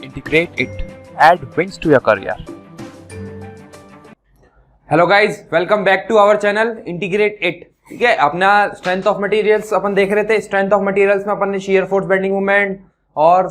Integrate it. Add wings to your career. Hello guys, welcome back to our channel integrate it. ठीक है, अपना strength of materials अपन देख रहे थे। Strength of materials में अपन ने शियर फोर्स, बेंडिंग मोमेंट और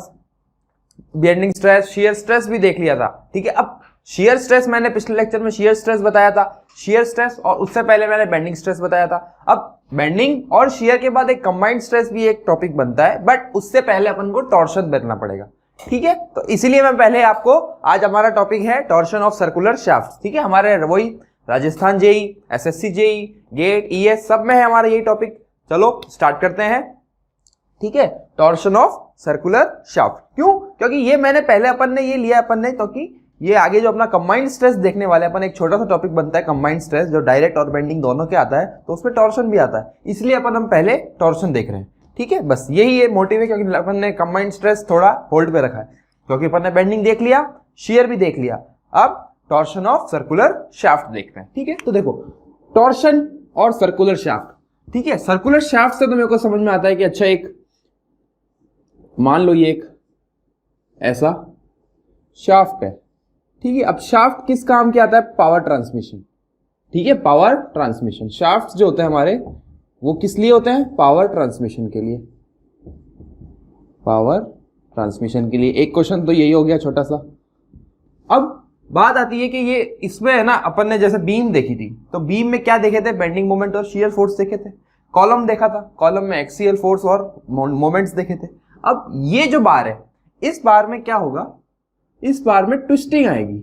बेंडिंग स्ट्रेस, शियर स्ट्रेस भी देख लिया था। ठीक है, अब शियर स्ट्रेस मैंने पिछले लेक्चर में शियर स्ट्रेस बताया था, शियर स्ट्रेस, और उससे पहले मैंने बेंडिंग स्ट्रेस बताया था। अब बेंडिंग और शियर के बाद एक कंबाइंड स्ट्रेस भी एक टॉपिक बनता है, बट उससे पहले अपन को टॉर्शन देखना पड़ेगा। ठीक है, तो इसीलिए मैं पहले आपको, आज हमारा टॉपिक है टॉर्शन ऑफ सर्कुलर शाफ्ट। ठीक है, हमारे वही Rajasthan JE, SSC JE, GATE, ES सब में है हमारा यही टॉपिक। चलो स्टार्ट करते हैं। ठीक है, टॉर्शन ऑफ सर्कुलर शाफ्ट। क्यों? क्योंकि ये मैंने पहले अपन ने ये लिया अपन ने, क्योंकि ये आगे जो अपना कंबाइंड स्ट्रेस देखने वाले अपन, एक छोटा सा टॉपिक बनता है कंबाइंड स्ट्रेस, जो डायरेक्ट और बेंडिंग दोनों के आता है, तो उसमें टॉर्शन भी आता है, इसलिए अपन हम पहले टॉर्शन देख रहे हैं। ठीक है, बस यही ये मोटिव है, क्योंकि अपन ने कंबाइंड स्ट्रेस थोड़ा होल्ड पे रखा है, क्योंकि अपन ने बेंडिंग देख लिया, शियर भी देख लिया। अब टॉर्शन ऑफ सर्कुलर शाफ्ट देखते हैं। ठीक है, तो देखो टॉर्शन और सर्कुलर शाफ्ट। ठीक है, सर्कुलर शाफ्ट से तो मेरे को समझ में आता है कि अच्छा, एक मान लो ये एक ऐसा शाफ्ट है। ठीक है, अब शाफ्ट किस काम के आता है? Power transmission. ठीक है, पावर ट्रांसमिशन। शाफ्ट जो होते हैं हमारे, वो किस लिए होते हैं? पावर ट्रांसमिशन के लिए। पावर ट्रांसमिशन के लिए। एक क्वेश्चन तो यही हो गया छोटा सा। अब बात आती है कि ये इसमें है ना, अपन ने जैसे बीम देखी थी, तो बीम में क्या देखे थे? बेंडिंग मोमेंट और शियर फोर्स देखे थे। कॉलम देखा था, कॉलम में एक्सियल फोर्स और मोमेंट्स देखे थे। अब ये जो बार है, इस बार में क्या होगा? इस बार में ट्विस्टिंग आएगी।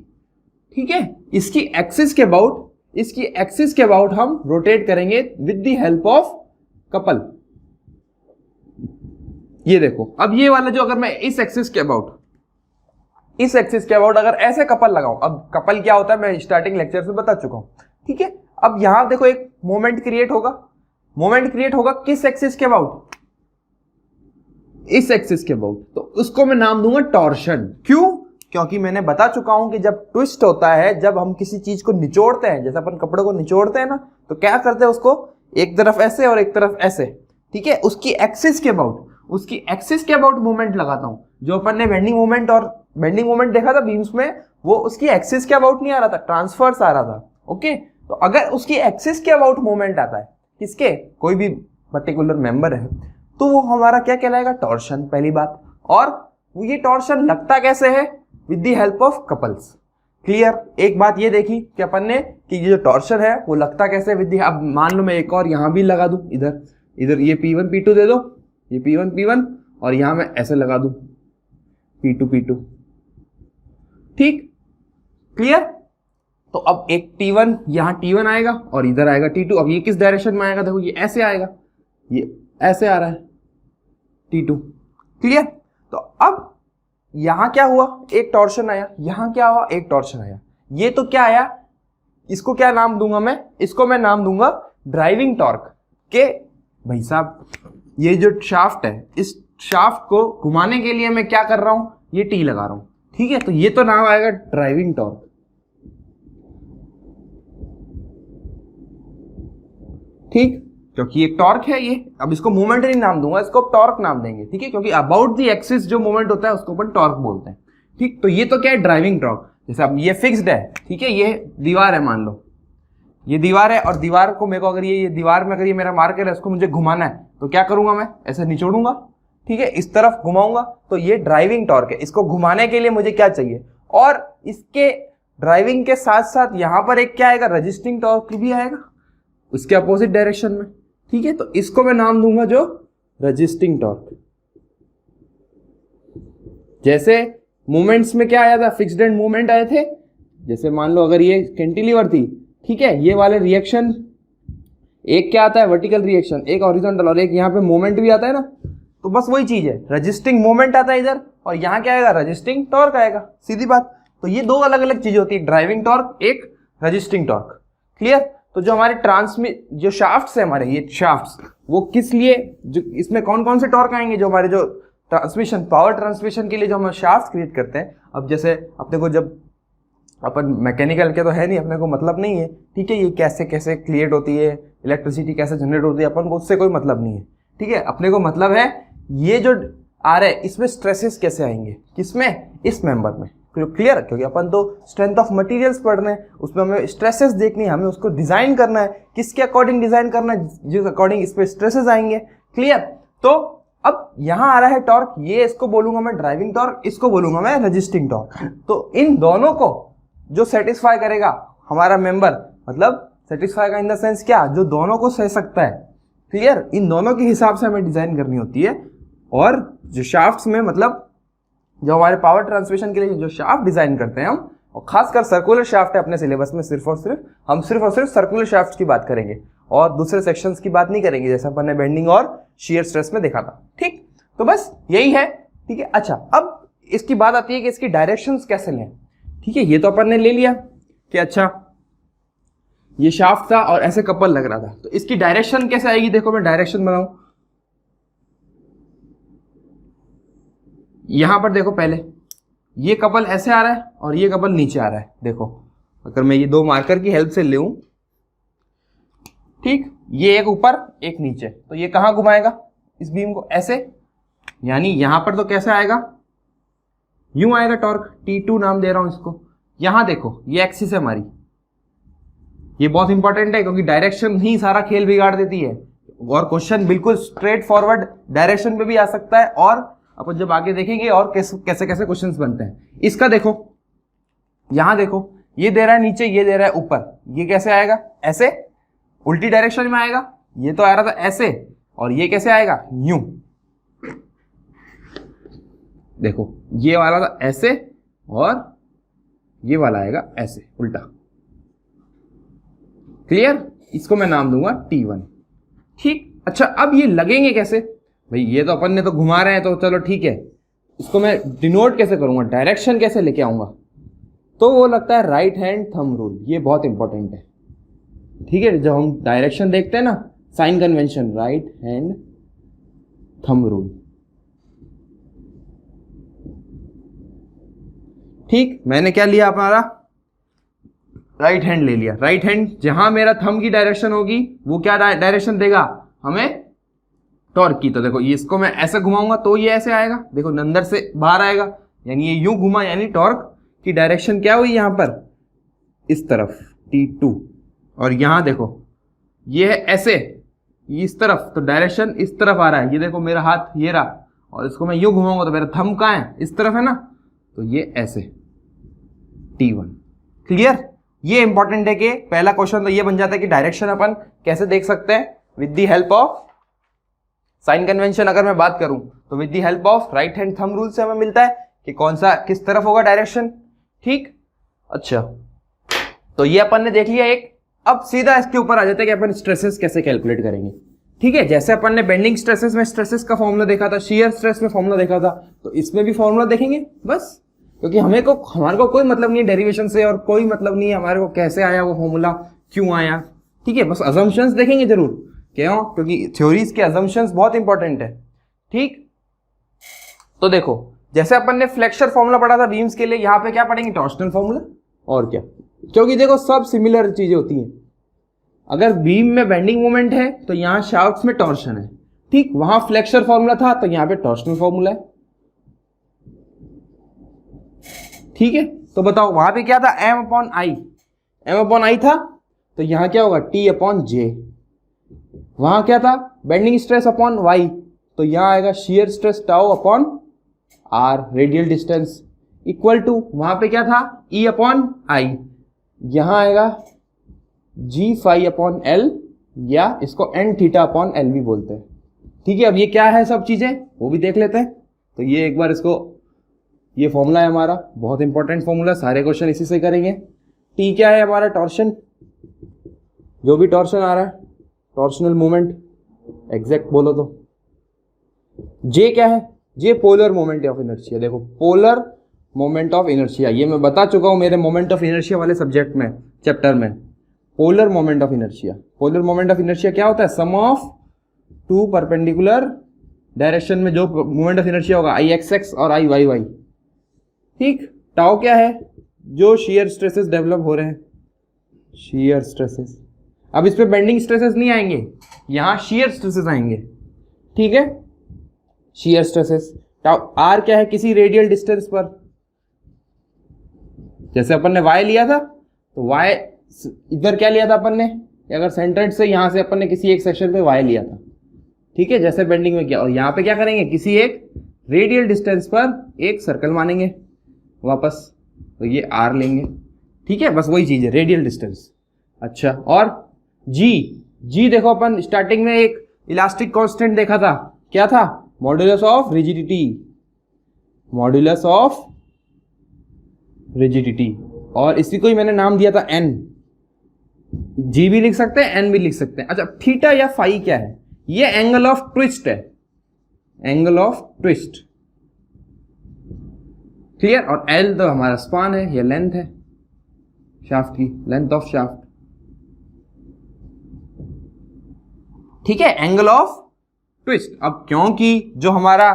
ठीक है, इसकी एक्सिस के अबाउट हम रोटेट करेंगे with the help of couple. ये देखो, अब ये वाला जो, अगर मैं इस एक्सिस के अबाउट अगर ऐसे कपल लगाऊं, अब कपल क्या होता है मैं स्टार्टिंग लेक्चर से बता चुका हूं। ठीक है, अब यहां देखो एक मोमेंट क्रिएट होगा किस एक्सिस के अबाउट? इस एक्सिस के अबाउट। तो उसको मैं नाम दूंगा टॉर्शन। क्यों? क्योंकि मैंने बता चुका हूं कि जब ट्विस्ट होता है, जब हम किसी चीज को निचोड़ते हैं, जैसे अपन कपड़े को निचोड़ते हैं ना, तो क्या करते हैं? उसको एक तरफ ऐसे और एक तरफ ऐसे। ठीक है, उसकी एक्सिस के अबाउट मूवमेंट लगाता हूं। जो अपन ने बेंडिंग मोमेंट देखा था बीम्स में, वो उसकी एक्सिस के अबाउट नहीं आ रहा था, ट्रांसफर्स आ रहा था। ओके, तो अगर उसकी एक्सिस के अबाउट मूवमेंट आता है, किसके? कोई भी पर्टिकुलर मेंबर है, तो वो हमारा क्या कहलाएगा? टॉर्शन, पहली बात। और ये टॉर्शन लगता कैसे है? With the help of couples. Clear? एक बात ये देखी कि अपन ने कि ये जो टॉर्शन है वो लगता कैसे? विद द, अब मान लो मैं एक और यहां भी लगा दूं, इधर ये P1 P2 दे दो, ये P1 P1, और यहां मैं ऐसे लगा दूं P2 P2। ठीक, क्लियर? तो अब एक T1, यहां T1 आएगा और इधर आएगा T2। अब ये किस डायरेक्शन में आएगा? देखो ये ऐसे आएगा, ये ऐसे आ रहा है T2। क्लियर? तो अब यहां क्या हुआ? एक टॉर्शन आया। यहां क्या हुआ? एक टॉर्शन आया। ये तो क्या आया? इसको क्या नाम दूंगा मैं? इसको मैं नाम दूंगा ड्राइविंग टॉर्क। के भाई साहब, ये जो शाफ्ट है, इस शाफ्ट को घुमाने के लिए मैं क्या कर रहा हूं? ये टी लगा रहा हूं। ठीक है, तो ये तो नाम आएगा ड्राइविंग टॉर्क। ठीक, क्योंकि ये टॉर्क है ये। अब इसको मोमेंट नहीं नाम दूंगा, इसको टॉर्क नाम देंगे। ठीक है, क्योंकि अबाउट द एक्सिस जो मोमेंट होता है उसको अपन टॉर्क बोलते हैं। ठीक, तो ये तो क्या है? Driving torque. जैसे अब ये फिक्स्ड है, ठीक है, ये दीवार है, मान लो ये दीवार है, और दीवार को मेरे को, अगर ये दीवार में अगर ये मेरा मार्कर है, इसको मुझे घुमाना है, तो क्या करूंगा मैं? ऐसे निचोड़ूंगा। ठीक है, इस तरफ घुमाऊंगा, तो ये ड्राइविंग टॉर्क है। इसको घुमाने के लिए मुझे क्या चाहिए? और इसके ड्राइविंग के साथ साथ यहां पर एक क्या आएगा? रजिस्टिंग टॉर्क भी आएगा उसके अपोजिट डायरेक्शन में। ठीक है, तो इसको मैं नाम दूंगा जो रजिस्टिंग टॉर्क। जैसे मूवमेंट्स में क्या आया था? फिक्स्ड एंड मूवमेंट आए थे। जैसे मान लो अगर ये कैंटिलीवर थी, ठीक है, ये वाले रिएक्शन, एक क्या आता है? वर्टिकल रिएक्शन, एक हॉरिजॉन्टल, और एक यहाँ पे मोमेंट भी आता है ना। तो बस वही चीज है, रजिस्टिंग मोमेंट आता है इधर, और यहाँ क्या आएगा? रजिस्टिंग टॉर्क आएगा। सीधी बात। तो ये दो अलग अलग चीजें होती है, ड्राइविंग टॉर्क, एक रजिस्टिंग टॉर्क। क्लियर? तो जो हमारे जो शाफ्ट्स है हमारे, ये शाफ्ट्स, वो किस लिए, जो इसमें कौन कौन से टॉर्क आएंगे? जो हमारे जो ट्रांसमिशन, पावर ट्रांसमिशन के लिए जो हम शाफ्ट क्रिएट करते हैं। अब जैसे अपने को, जब अपन मैकेनिकल के तो है नहीं, अपने को मतलब नहीं है, ठीक है, ये कैसे कैसे क्रिएट होती है, इलेक्ट्रिसिटी कैसे जनरेट होती है, अपन को उससे कोई मतलब नहीं है। ठीक है, अपने को मतलब है ये जो आ रहे हैं, इसमें स्ट्रेसेस कैसे आएंगे, किसमें, इस मेंबर में। क्लियर, क्योंकि अपन तो स्ट्रेंथ ऑफ मटेरियल्स पढ़ रहे हैं, उसमें हमें स्ट्रेसेस देखनी है, हमें उसको डिजाइन करना है, किसके अकॉर्डिंग डिजाइन करना है, जिस अकॉर्डिंग इस पे स्ट्रेसेस आएंगे। क्लियर। तो अब यहां आ रहा है टॉर्क, ये इसको बोलूंगा मैं ड्राइविंग टॉर्क, इसको बोलूंगा मैं रजिस्टिंग टॉर्क। तो इन दोनों को जो सेटिस्फाई करेगा हमारा मेंबर, मतलब सेटिस्फाई का इन द सेंस क्या, जो दोनों को सह सकता है। क्लियर, इन दोनों के हिसाब से हमें डिजाइन करनी होती है। और जो शाफ्ट्स में, मतलब जो हमारे पावर ट्रांसमिशन के लिए जो शाफ्ट डिजाइन करते हैं हम, और खासकर सर्कुलर शाफ्ट है अपने सिलेबस में, सिर्फ और सिर्फ सर्कुलर शाफ्ट की बात करेंगे और दूसरे सेक्शंस की बात नहीं करेंगे, जैसा अपन ने बेंडिंग और शियर स्ट्रेस में देखा था। ठीक, तो बस यही है। ठीक है। अच्छा, अब इसकी बात आती है कि इसकी डायरेक्शंस कैसे लें। ठीक है, ये तो अपन ने ले लिया कि अच्छा ये शाफ्ट था और ऐसे कपल लग रहा था, तो इसकी डायरेक्शन कैसे आएगी। देखो मैं डायरेक्शन बनाऊं, यहां पर देखो, पहले ये कपल ऐसे आ रहा है और ये कपल नीचे आ रहा है। देखो अगर मैं ये दो मार्कर की हेल्प से लूं, ठीक, ये एक ऊपर एक नीचे, तो ये कहां घुमाएगा इस बीम को, ऐसे, यानी यहां पर तो कैसे आएगा, यूं आएगा टॉर्क, T2 नाम दे रहा हूं इसको। यहां देखो ये एक्सिस है हमारी, ये बहुत इंपॉर्टेंट है क्योंकि डायरेक्शन ही सारा खेल बिगाड़ देती है, और क्वेश्चन बिल्कुल स्ट्रेट फॉरवर्ड डायरेक्शन पे भी आ सकता है, और अपन जब आगे देखेंगे और कैसे कैसे क्वेश्चंस बनते हैं। इसका देखो, यहां देखो, ये दे रहा है नीचे, ये दे रहा है ऊपर, ये कैसे आएगा, ऐसे उल्टी डायरेक्शन में आएगा। ये तो आ रहा था ऐसे, और ये कैसे आएगा, यूं। देखो ये वाला था ऐसे और ये वाला आएगा ऐसे, उल्टा। क्लियर, इसको मैं नाम दूंगा T1। ठीक। अच्छा, अब ये लगेंगे कैसे भाई, ये तो अपन ने तो घुमा रहे हैं, तो चलो ठीक है, इसको मैं डिनोट कैसे करूंगा, डायरेक्शन कैसे लेके आऊंगा, तो वो लगता है राइट हैंड थंब रूल। ये बहुत इंपॉर्टेंट है। ठीक है, जब हम डायरेक्शन देखते हैं ना, sign convention, right hand thumb rule. ठीक, मैंने क्या लिया, हमारा राइट हैंड ले लिया। राइट हैंड जहां मेरा थंब की डायरेक्शन होगी वो क्या डायरेक्शन देगा हमें, टॉर्क की। तो देखो ये, इसको मैं ऐसे घुमाऊंगा तो ये ऐसे आएगा, देखो अंदर से बाहर आएगा, यानी ये यूं घुमा, यानी टॉर्क की डायरेक्शन क्या हुई यहां पर, इस तरफ T2। और यहां देखो ये है ऐसे, ये इस तरफ, तो डायरेक्शन इस तरफ आ रहा है। ये देखो मेरा हाथ ये रहा, और इसको मैं यूं घुमाऊंगा तो मेरा थंब कहां है, इस तरफ है ना, तो ये ऐसे T1। क्लियर, ये इंपॉर्टेंट है कि पहला क्वेश्चन तो ये बन जाता है कि डायरेक्शन अपन कैसे देख सकते हैं, with the help of sine convention. अगर मैं बात करूं तो with the help of right hand thumb rule से हमें मिलता है कि कौन सा किस तरफ होगा डायरेक्शन। ठीक। अच्छा, तो ये अपन ने देख लिया एक। अब सीधा इसके ऊपर आ जाते हैं कि अपन स्ट्रेसेस कैसे कैलकुलेट करेंगे। ठीक है, जैसे अपन ने बेंडिंग स्ट्रेसेस में स्ट्रेसेस का फॉर्मूला देखा था, शियर स्ट्रेस में फॉर्मूला देखा था, तो इसमें भी फॉर्मूला देखेंगे बस, क्योंकि हमारे को कोई मतलब नहीं डेरिवेशन से, और कोई मतलब नहीं हमारे को कैसे आया वो फॉर्मूला, क्यों आया। ठीक है, बस अजम्पशंस देखेंगे जरूर, क्यों, क्योंकि थ्योरीज के अजम्पशंस बहुत इंपॉर्टेंट है। ठीक, तो देखो जैसे अपन ने फ्लेक्सर फॉर्मूला पढ़ा था बीम्स के लिए, यहाँ पे क्या पढ़ेंगे, टॉर्शनल फॉर्मूला। और क्या, क्योंकि देखो सब सिमिलर चीजें होती हैं। अगर बीम में बेंडिंग मोमेंट है तो यहाँ शाफ्ट्स में टॉर्शन है। ठीक, वहां फ्लेक्सर फॉर्मूला था तो यहाँ पे टॉर्शनल फॉर्मूला है। ठीक है, तो बताओ वहां पे क्या था, M/I था, तो यहां क्या होगा, T/J। वहां क्या था, बेंडिंग स्ट्रेस अपॉन Y, तो यहां आएगा shear stress τ/R, radial distance, equal to वहां पे क्या था, E/I, यहां आएगा G∅/L, या इसको N∅/L भी बोलते हैं। ठीक है, अब ये क्या है सब चीजें वो भी देख लेते हैं। तो ये एक बार इसको, ये फॉर्मूला है हमारा, बहुत इंपॉर्टेंट फॉर्मूला, सारे क्वेश्चन इसी से करेंगे। T क्या है हमारा, टॉर्शन, जो भी टॉर्शन आ रहा है, टॉर्शनल मोमेंट एग्जैक्ट बोलो तो। J क्या है, J polar moment of inertia. देखो पोलर मोमेंट ऑफ इनर्शिया, ये मैं बता चुका हूं मेरे मोमेंट ऑफ इनर्शिया वाले सब्जेक्ट में, चैप्टर में। Polar moment of inertia, polar moment of inertia क्या होता है, सम ऑफ टू परपेंडिकुलर डायरेक्शन में जो मोमेंट ऑफ इनर्शिया होगा, IXX और IYY। ठीक, टाउ क्या है, जो शियर स्ट्रेसेस डेवलप हो रहे हैं, शियर स्ट्रेसेस। अब इस पे बेंडिंग स्ट्रेसेस नहीं आएंगे, यहां शियर स्ट्रेसेस आएंगे। ठीक है, शियर स्ट्रेसेस, आर क्या है, किसी रेडियल डिस्टेंस पर। जैसे अपन ने y लिया था तो y इधर क्या लिया था अपन ने, अगर सेंटर्ड से यहां से अपन ने किसी एक सेक्शन पे y लिया था, ठीक है, जैसे बेंडिंग में किया। और यहाँ पे क्या करेंगे, किसी एक रेडियल डिस्टेंस पर एक सर्कल मानेंगे वापस, तो ये r लेंगे, ठीक है, बस वही चीज है, रेडियल डिस्टेंस। अच्छा, और g देखो अपन स्टार्टिंग में एक इलास्टिक कांस्टेंट देखा था, क्या था, modulus of rigidity, modulus of rigidity, और इसी को ही मैंने नाम दिया था n। g भी लिख सकते हैं, n भी लिख सकते हैं। अच्छा, थीटा या फाई क्या है, ये एंगल ऑफ ट्विस्ट है, एंगल ऑफ ट्विस्ट, क्लियर। और l तो हमारा स्पान है, ये लेंथ है शाफ्ट की, लेंथ ऑफ शाफ्ट, ठीक है, एंगल ऑफ ट्विस्ट। अब क्योंकि जो हमारा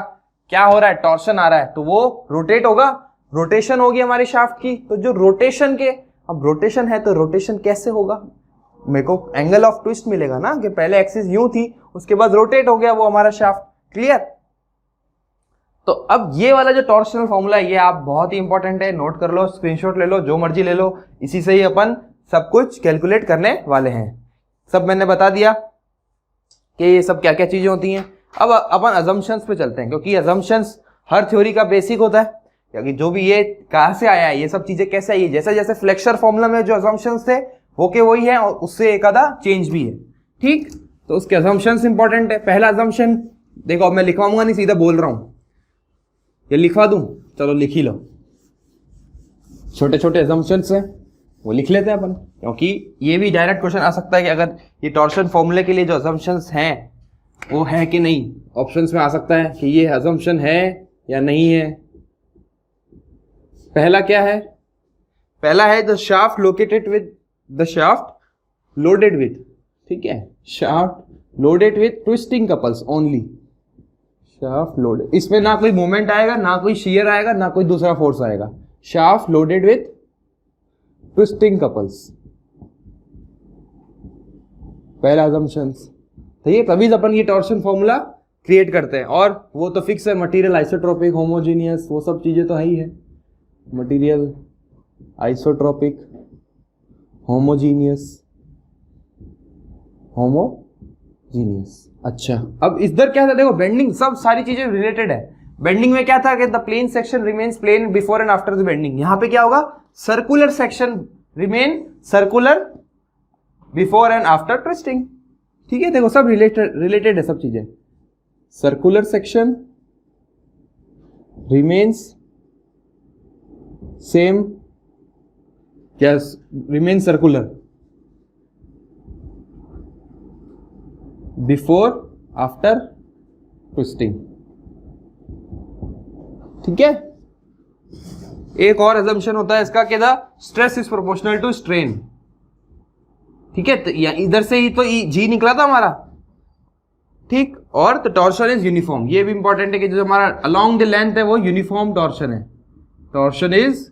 क्या हो रहा है, टॉर्शन आ रहा है, तो वो रोटेट होगा, रोटेशन होगी हमारी शाफ्ट की। तो जो रोटेशन के, अब रोटेशन है तो रोटेशन कैसे होगा, मेरे को एंगल ऑफ ट्विस्ट मिलेगा ना, कि पहले एक्सिस यूं थी, उसके बाद रोटेट हो गया वो हमारा शाफ्ट, क्लियर। तो अब ये वाला जो टॉर्शनल फॉर्मूला है, ये आप बहुत ही इंपॉर्टेंट है, नोट कर लो, स्क्रीनशॉट ले लो, जो मर्जी ले लो, इसी से ही अपन सब कुछ कैलकुलेट करने वाले हैं। सब मैंने बता दिया कि ये सब क्या क्या चीजें होती हैं। अब अपन अजम्पशंस पे चलते हैं, क्योंकि अजम्पशंस हर थ्योरी का बेसिक होता है, क्योंकि जो भी ये कहां से आया है, ये सब चीजें कैसे आई है, जैसे जैसे फ्लेक्सर फॉर्मूला में जो अजम्पशंस थे वो के वही है, और उससे एक आधा चेंज भी है, ठीक। तो उसके अजम्पशंस इंपॉर्टेंट है। पहला अजम्पशन देखो, अब मैं लिखवाऊंगा नहीं, सीधा बोल रहा हूं, ये लिखवा दूं, चलो लिख ही लो, छोटे छोटे अजम्पशंस हैं वो लिख लेते हैं अपन, क्योंकि ये भी डायरेक्ट क्वेश्चन आ सकता है कि अगर ये टॉर्शन फॉर्मूले के लिए जो अजम्पशंस हैं वो है कि नहीं, ऑप्शंस में आ सकता है कि ये अजम्पशन है या नहीं है। पहला क्या है, पहला है the shaft located with the shaft loaded with, ठीक है, shaft loaded with twisting couples only, shaft loaded, इसमें ना कोई मोमेंट आएगा, ना कोई शियर आएगा, ना कोई दूसरा फोर्स आएगा, shaft loaded with twisting couples, पहला अजम्पशंस। तो ये तभी अपन ये टॉर्शन फॉर्मूला क्रिएट करते हैं, और वो तो फिक्स है, मटेरियल आइसोट्रोपिक, होमोजीनियस, वो सब चीजें तो है ही है, मटेरियल आइसोट्रोपिक, होमोजीनियस, होमोजीनियस। अच्छा, अब इधर क्या था, देखो बेंडिंग, सब सारी चीजें रिलेटेड है। बेंडिंग में क्या था कि the plane section remains plane before and after the bending, यहां पे क्या होगा, circular section remain circular before and after twisting, ठीक है। देखो सब रिलेटेड है सब चीजें, सर्कुलर सेक्शन रिमेन्स सेम, क्या remain circular before after twisting, ठीक है। एक और अजम्पशन होता है इसका, कि the stress is proportional to strain, ठीक है, तो इधर से ही तो जी निकला था हमारा, ठीक। और द टॉर्शन इज यूनिफॉर्म, ये भी इंपॉर्टेंट है कि जो हमारा अलोंग द लेंथ है वो यूनिफॉर्म टॉर्शन है, torsion is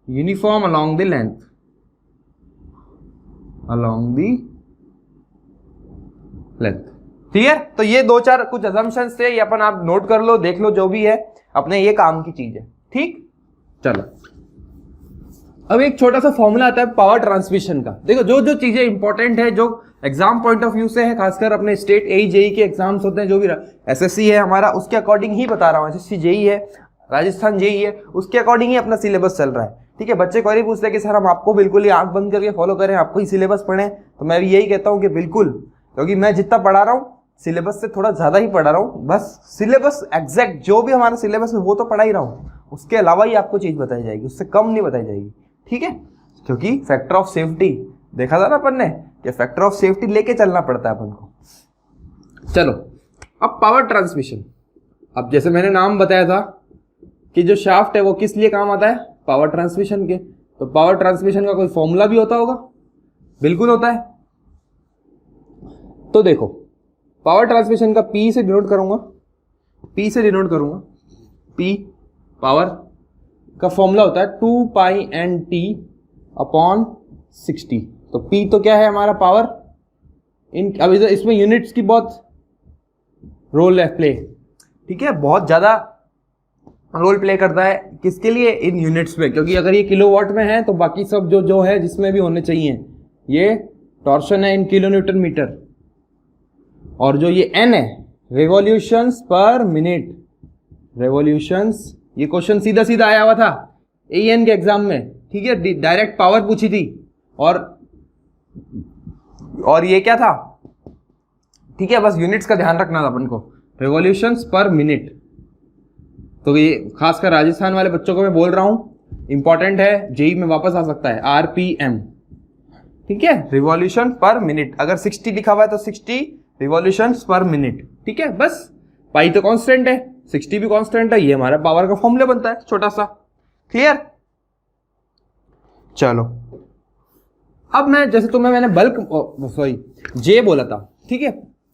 uniform along the length, along the length, clear. तो ये दो चार कुछ अजम्पशंस थे, ये अपन आप नोट कर लो, देख लो, जो भी है अपने ये काम की चीज है, ठीक। चलो अब एक छोटा सा फॉर्मूला आता है पावर ट्रांसमिशन का। देखो जो जो चीजें इंपॉर्टेंट है, जो एग्जाम पॉइंट ऑफ व्यू से है, खासकर अपने स्टेट एई जेई के एग्जाम्स होते हैं, जो भी एसएससी है हमारा, उसके अकॉर्डिंग ही बता रहा हूँ, एसएससी जेई है, राजस्थान जेई है, उसके अकॉर्डिंग ही अपना सिलेबस चल रहा है, ठीक है। बच्चे क्वेरी पूछते हैं कि सर हम आपको बिल्कुल ही आंख बंद करके फॉलो करें, आपको ही सिलेबस पढ़ें, तो मैं भी यही कहता हूँ कि बिल्कुल, क्योंकि मैं जितना पढ़ा रहा हूँ सिलेबस से थोड़ा ज्यादा ही पढ़ा रहा हूँ, बस सिलेबस एग्जैक्ट जो भी हमारा सिलेबस है वो तो पढ़ा ही रहा हूँ, उसके अलावा ही आपको चीज बताई जाएगी, उससे कम नहीं बताई जाएगी, ठीक है। क्योंकफैक्टर ऑफ सेफ्टी देखा था ना अपन ने, कि फैक्टर ऑफ सेफ्टी लेके चलना पड़ता है अपन को। चलो अब पावर ट्रांसमिशन, अब जैसे मैंने नाम बताया था कि जो शाफ्ट है वो किस लिए काम आता है, पावर ट्रांसमिशन के। तो पावर ट्रांसमिशन का कोई फॉर्मूला भी होता होगा, बिल्कुल होता है। तो देखो पावर ट्रांसमिशन का P से डिनोट करूंगा, P से डिनोट करूंगा, P पावर का फॉर्मूला होता है 2 पाई एन टी अपॉन 60। तो P तो क्या है हमारा पावर, अब इसमें यूनिट्स की बहुत रोल है, प्ले, ठीक है, बहुत ज्यादा रोल प्ले करता है किसके लिए, इन यूनिट्स में, क्योंकि अगर ये किलोवाट में है तो बाकी सब जो है जिसमें भी होने चाहिए, ये टॉर्शन है इन किलो न्यूटन मीटर, और जो ये एन है रिवॉल्यूशंस पर मिनट, रिवॉल्यूशंस, ये क्वेश्चन सीधा सीधा आया हुआ था एएन के एग्जाम में, ठीक है, डायरेक्ट पावर पूछी थी, और ये क्या था, ठीक है, बस यूनिट्स का ध्यान रखना था अपन को, रिवॉल्यूशंस पर मिनट। तो ये खासकर राजस्थान वाले बच्चों को मैं बोल रहा हूं, इंपॉर्टेंट है, जेई में वापस आ सकता है, आरपीएम, ठीक है, रिवॉल्यूशन पर मिनट, अगर 60 लिखा हुआ है तो 60 रिवॉल्यूशंस पर मिनट, ठीक है, बस पाई तो कांस्टेंट है, 60 भी कांस्टेंट है, ये हमारा पावर का फॉर्मूला बनता है छोटा सा, क्लियर। चलो अब मैं जैसे तुम्हें मैंने जे बोला था, ठीक है,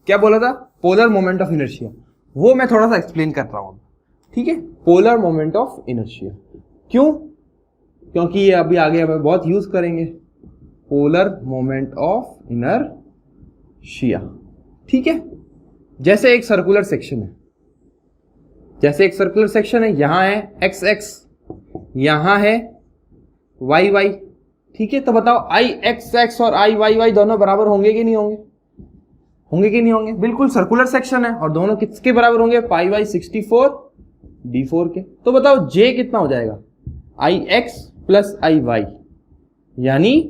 क्या बोला था, पोलर मोमेंट ऑफ इनर्शिया, वो मैं थोड़ा सा एक्सप्लेन कर रहा हूं, ठीक है, पोलर मोमेंट ऑफ इनर्शिया, क्यों, क्योंकि ये अभी आगे हमें बहुत यूज करेंगे, पोलर मोमेंट ऑफ इनर्शिया, ठीक है। जैसे एक सर्कुलर सेक्शन है, जैसे एक सर्कुलर सेक्शन है, यहां है एक्स एक्स, यहां है वाई वाई, ठीक है, तो बताओ आई एक्स एक्स और आई वाई वाई दोनों बराबर होंगे कि नहीं होंगे, होंगे कि नहीं होंगे, बिल्कुल सर्कुलर सेक्शन है, और दोनों किसके बराबर होंगे, पाई बाई 64 d4 के। तो बताओ जे कितना हो जाएगा, आई एक्स प्लस आई वाई, यानी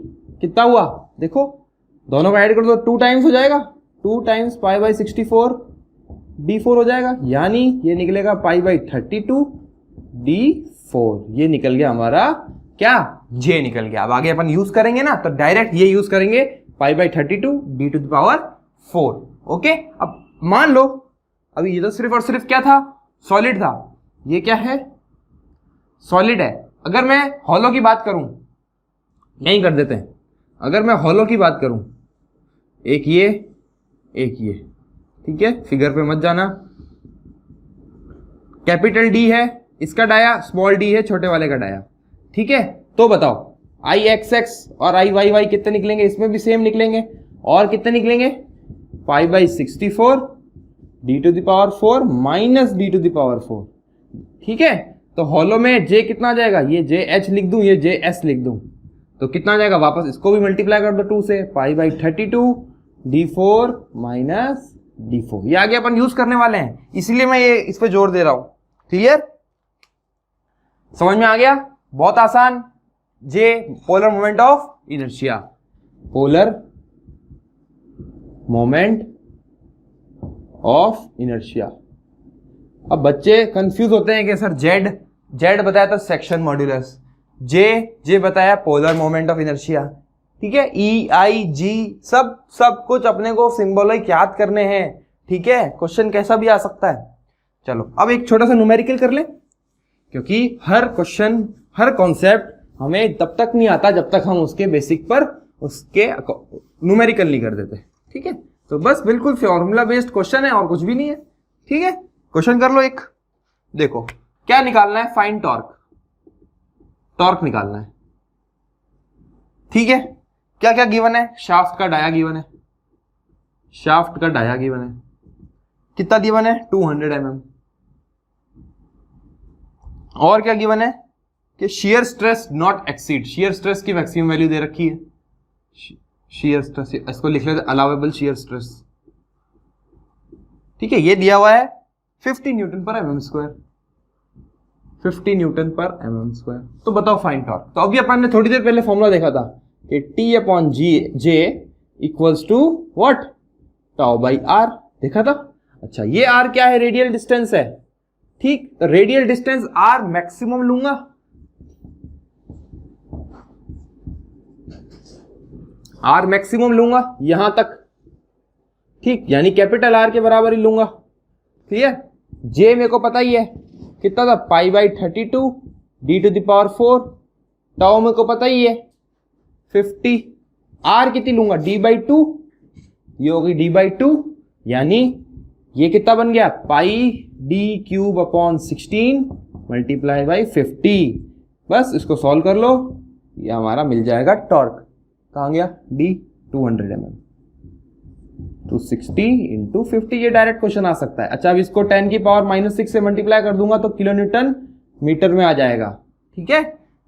कितना हुआ, देखो दोनों को ऐड कर दो, 2 टाइम्स हो जाएगा, 2 टाइम्स पाई बाई 64 d4 हो जाएगा, यानी ये निकलेगा पाई बाई 32 d4, ये निकल गया हमारा क्या, जे निकल गया। अब आगे अपन यूज करेंगे ना, तो डायरेक्ट ये यूज करेंगे, pi by 32 d to the power 4, okay. अब मान लो अभी ये तो सिर्फ और सिर्फ क्या था, सॉलिड था, ये क्या है, सॉलिड है। अगर मैं हॉलो की बात करूं, यहीं कर देते हैं, अगर मैं हॉलो की बात करूं, एक ये, ठीक है, फिगर पे मत जाना, कैपिटल डी है इसका डाया, स्मॉल डी है छोटे वाले का डाया, ठीक है। तो बताओ आई एक्स एक्स और आई वाई वाई कितने निकलेंगे, इसमें भी सेम निकलेंगे, और कितने निकलेंगे, pi by 64 d to the power 4 minus d to the power 4, ठीक है। तो हॉलो में जे कितना आ जाएगा, ये जे एच लिख दूं, ये जे एस लिख दूं, तो कितना आ जाएगा, वापस इसको भी मल्टीप्लाई कर दो 2 से, पाई बाई 32 d4 माइनस d4, ये आगे अपन यूज करने वाले हैं, इसलिए मैं ये इस पे जोर दे रहा हूं, क्लियर, समझ में आ गया, बहुत आसान। J polar moment of inertia, polar moment of inertia. अब बच्चे कंफ्यूज होते हैं कि सर जेड बताया था सेक्शन मॉड्यूलस, जे बताया पोलर मोमेंट ऑफ इनर्शिया, ठीक है, ई आई जी सब कुछ अपने को सिंबॉलिक याद करने हैं, ठीक है, क्वेश्चन कैसा भी आ सकता है। चलो अब एक छोटा सा न्यूमेरिकल कर ले, क्योंकि हर क्वेश्चन हर कॉन्सेप्ट हमें तब तक नहीं आता जब तक हम उसके बेसिक पर उसके न्यूमेरिकल नहीं कर देते, ठीक है। तो बस बिल्कुल फॉर्मूला बेस्ड क्वेश्चन है और कुछ भी नहीं है, ठीक है। क्वेश्चन कर लो एक, देखो क्या निकालना है, फाइंड टॉर्क निकालना है, ठीक है। क्या क्या गिवन है, शाफ्ट का डाया गिवन है, शाफ्ट का डाया गिवन है, कितना गिवन है 200 mm, और क्या गिवन है कि shear stress not exceed, shear stress की मैक्सिमम वैल्यू दे रखी है, शेयर स्ट्रेस इसको लिख लेते अलाउेबल शेयर स्ट्रेस, ठीक है, ये दिया हुआ है 50 न्यूटन पर mm स्क्वायर, 50 न्यूटन पर mm स्क्वायर। तो बताओ फाइंड टॉर्क। तो अभी अपन ने थोड़ी देर पहले फॉर्मूला देखा था कि T upon J equals to what, tau by r, देखा था। अच्छा ये आर क्या है, रेडियल डिस्टेंस है, ठीक, तो रेडियल डिस्टेंस आर मैक्सिमम लूंगा, आर मैक्सिमम लूंगा यहां तक, ठीक, यानी कैपिटल आर के बराबर ही लूंगा, क्लियर। जे मेरे को पता ही है कितना था, pi by 32 d to the power 4, tau मेरे को पता ही है 50, आर कितनी लूंगा, डी बाई 2, ये होगी डी बाई 2, यानी ये कितना बन गया, pi D cube upon 16 multiply by 50, बस इसको सॉल्व कर लो, ये हमारा मिल जाएगा टॉर्क, कहाँ गया, डी 200 mm, 260 इंटू 50, ये डायरेक्ट क्वेश्चन आ सकता है। अच्छा अब इसको 10 की पावर -6 से मल्टीप्लाई कर दूंगा तो किलो न्यूटन मीटर में आ जाएगा। ठीक है,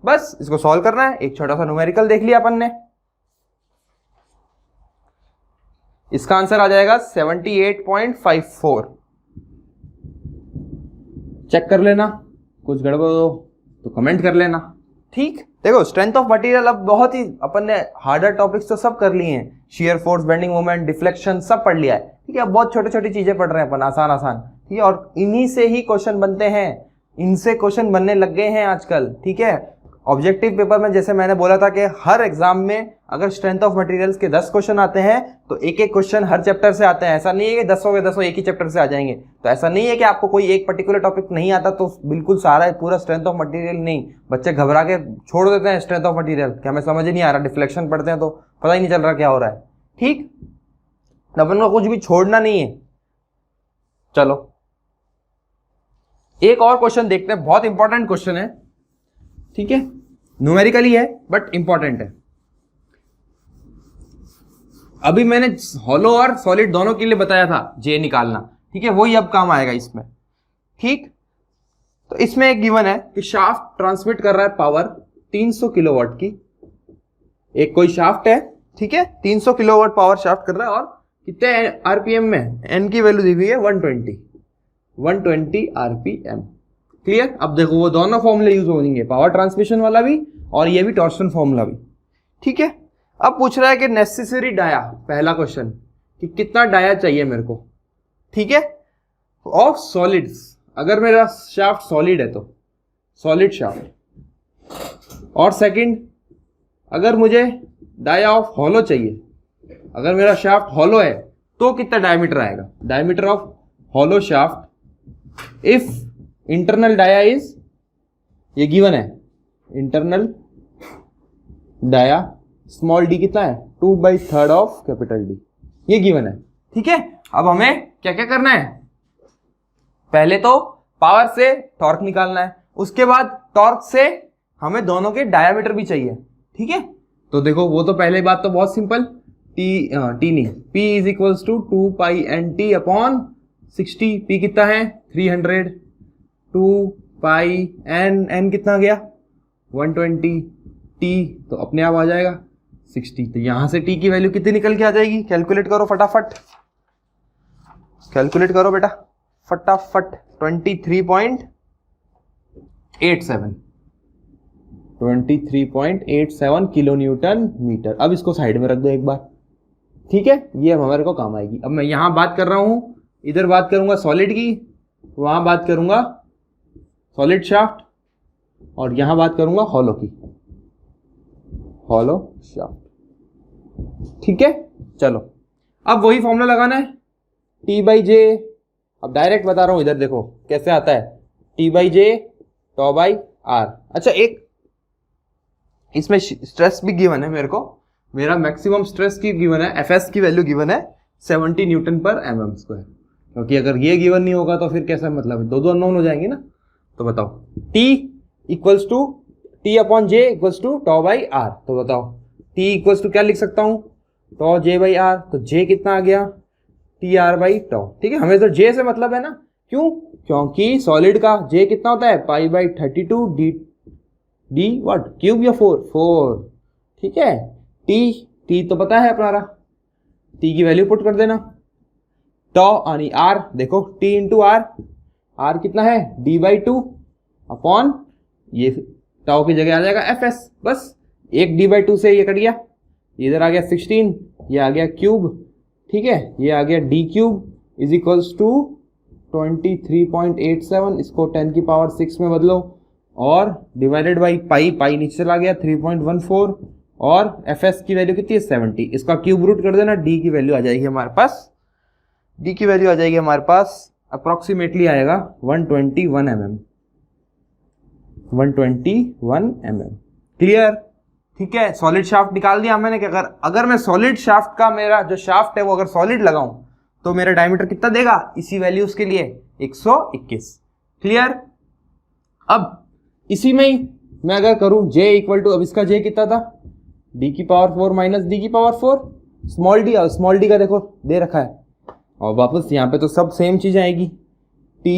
बस इसको सॉल्व करना है। एक छोटा सा न्यूमेरिकल देख लिया अपन ने, इसका आंसर आ जाएगा 78.54। चेक कर लेना, कुछ गड़बड़ हो तो कमेंट कर लेना। ठीक, देखो स्ट्रेंथ ऑफ मटेरियल अब बहुत ही अपन ने हार्डर टॉपिक्स तो सब कर लिए हैं, shear force, bending moment, deflection सब पढ़ लिया है। ठीक है, अब बहुत छोटी छोटी चीजें पढ़ रहे हैं अपन, आसान आसान। ठीक है, और इन्हीं से ही क्वेश्चन बनते हैं, इनसे क्वेश्चन बनने लग गए हैं आजकल। ठीक है, ऑब्जेक्टिव पेपर में जैसे मैंने बोला था कि हर एग्जाम में अगर स्ट्रेंथ ऑफ मटेरियल्स के 10 क्वेश्चन आते हैं तो एक एक क्वेश्चन हर चैप्टर से आते हैं। ऐसा नहीं है कि 10 के 10 एक ही चैप्टर से आ जाएंगे। तो ऐसा नहीं है कि आपको कोई एक पर्टिकुलर टॉपिक नहीं आता तो बिल्कुल सारा पूरा स्ट्रेंथ ऑफ मटेरियल नहीं। बच्चे घबरा के छोड़ देते हैं स्ट्रेंथ ऑफ मटेरियल कि हमें समझ ही नहीं आ रहा, डिफ्लेक्शन पढ़ते हैं तो पता ही नहीं चल रहा क्या हो रहा है। ठीक, अपन को कुछ भी छोड़ना नहीं है। चलो एक और क्वेश्चन देखते हैं, बहुत इंपॉर्टेंट क्वेश्चन है। ठीक है, न्यूमेरिकली है बट इंपॉर्टेंट है। अभी मैंने हॉलो और सॉलिड दोनों के लिए बताया था जे निकालना। ठीक है, वही अब काम आएगा इसमें। ठीक, तो इसमें एक गिवन है कि शाफ्ट ट्रांसमिट कर रहा है पावर 300 किलोवाट की। एक कोई शाफ्ट है, ठीक है, 300 किलोवाट पावर शाफ्ट कर रहा है और कितने आरपीएम में, एन की वैल्यू दी हुई है 120 आरपीएम। क्लियर। अब देखो वो दोनों फॉर्मूले यूज होंगे, पावर ट्रांसमिशन वाला भी और ये भी टॉर्शन फॉर्मूला भी। ठीक है, अब पूछ रहा है कि नेसेसरी डाया, पहला क्वेश्चन कि कितना डाया चाहिए मेरे को। ठीक है, ऑफ सॉलिड्स, अगर मेरा शाफ्ट सॉलिड है तो सॉलिड शाफ्ट। और सेकंड, अगर मुझे डाया ऑफ हॉलो चाहिए, अगर मेरा शाफ्ट हॉलो है तो कितना डायमीटर आएगा। Diameter of hollow shaft if internal dia is, ये गिवन है, इंटरनल डाया स्मॉल डी कितना है 2/3 ऑफ कैपिटल डी, ये गिवन है। ठीक है, अब हमें क्या क्या करना है, पहले तो पावर से टॉर्क निकालना है, उसके बाद टॉर्क से हमें दोनों के डायामीटर भी चाहिए। ठीक है, तो देखो वो तो पहले बात तो बहुत सिंपल, टी नहीं, P is equals to 2πnt upon 60। P कितना है 300, 2πn कितना गया 120, T तो अपने आप आ जाएगा 60। तो यहां से T की वैल्यू कितनी निकल के आ जाएगी, कैलकुलेट करो फटाफट, कैलकुलेट करो बेटा फटाफट। 23.87 किलो न्यूटन मीटर। अब इसको साइड में रख दो एक बार। ठीक है, ये अब हमारे को काम आएगी। अब मैं यहां बात कर रहा हूं, इधर बात करूंगा सॉलिड की, वहां बात करूंगा सॉलिड शाफ्ट, और यहां बात करूंगा हॉलो की, हॉलो शाफ्ट। ठीक है, चलो अब वही फॉर्मूला लगाना है, T/J। अब डायरेक्ट बता रहा हूं, इधर देखो कैसे आता है, T/J τ/r। अच्छा, एक इसमें स्ट्रेस भी गिवन है मेरे को, मेरा मैक्सिमम स्ट्रेस की गिवन है, Fs की वैल्यू गिवन है 70 न्यूटन पर mm²। क्योंकि अगर ये गिवन नहीं होगा तो फिर कैसा मतलब है, दो अननोन हो जाएंगे ना। तो बताओ T equals to T/J equals to τ/r। तो बताओ T इक्वल्स टू क्या लिख सकता हूं, τ/J/r। तो J कितना आ गया Tr/τ। ठीक है, हमें तो J से मतलब है ना, क्यों, क्योंकि सॉलिड का J कितना होता है π/32 d व्हाट क्यूब या 4। ठीक है, T तो पता है अपना, T की वैल्यू पुट कर देना, τ यानी R, देखो T इंटू R, R कितना है d/2 अपॉन ये टाउ की जगह आ जाएगा Fs। बस एक d/2 से ये कट गया, इधर आ गया 16, ये आ गया क्यूब। ठीक है, ये आ गया d cube is equals to 23.87, इसको 10 की पावर 6 में बदलो और डिवाइडेड बाई पाई नीचे चला गया 3.14, और Fs की वैल्यू कितनी है 70, इसका क्यूब रूट कर देना, d की वैल्यू आ जाएगी हमारे पास, d की वैल्यू आ जाएगी हमारे पास अप्रोक्सीमेटली आएगा 121 mm। क्लियर। ठीक है, सॉलिड शाफ्ट निकाल दिया मैंने कि अगर मैं सॉलिड शाफ्ट का, मेरा जो शाफ्ट है वो अगर सॉलिड लगाऊं तो मेरा डायमीटर कितना देगा, इसी वैल्यूज के लिए 121। क्लियर। अब इसी में ही मैं अगर करूं J इक्वल टू, अब इसका J कितना था d⁴ minus d⁴, small D का देखो दे रखा है, और वापस यहाँ पे तो सब सेम चीज आएगी, T